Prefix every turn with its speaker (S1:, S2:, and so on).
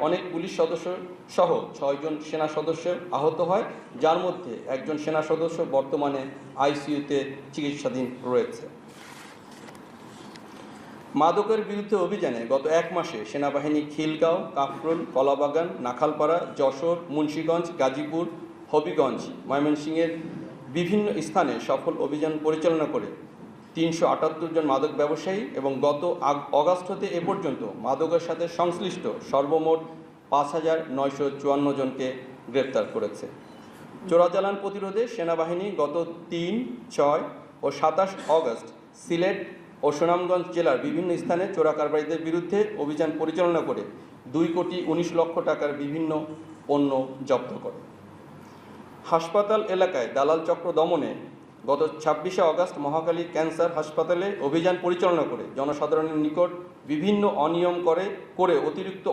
S1: অনেক পুলিশ সদস্য সহ 6 জন সেনা সদস্য আহত হয়, যার মধ্যে একজন সেনা সদস্য বর্তমানে আইসিইউতে চিকিৎসাধীন রয়েছে। মাদকের বিরুদ্ধে অভিযানে গত 1 মাসে সেনাবাহিনী খিলগাঁও, কাফরুল, কলাবাগান, নাখালপাড়া, যশোর, মুন্সিগঞ্জ, গাজীপুর, হবিগঞ্জ, ময়মনসিংহের বিভিন্ন স্থানে সফল অভিযান পরিচালনা করে 378 জন মাদক ব্যবসায়ী এবং গত অগাস্ট হতে এ পর্যন্ত মাদকের সাথে সংশ্লিষ্ট সর্বমোট 5,954 জনকে গ্রেপ্তার করেছে। চোরাচালান প্রতিরোধে সেনাবাহিনী গত 3, 6 ও 27 অগাস্ট সিলেট ও সুনামগঞ্জ জেলার বিভিন্ন স্থানে চোরা কারবারিদের বিরুদ্ধে অভিযান পরিচালনা করে 2,19,00,000 টাকার বিভিন্ন পণ্য জব্দ করে। হাসপাতাল এলাকায় দালাল চক্র দমনে গত 26 অগাস্ট মহাখালী ক্যান্সার হাসপাতালে অভিযান পরিচালনা করে জনসাধারণের নিকট বিভিন্ন অনিয়ম করে অতিরিক্ত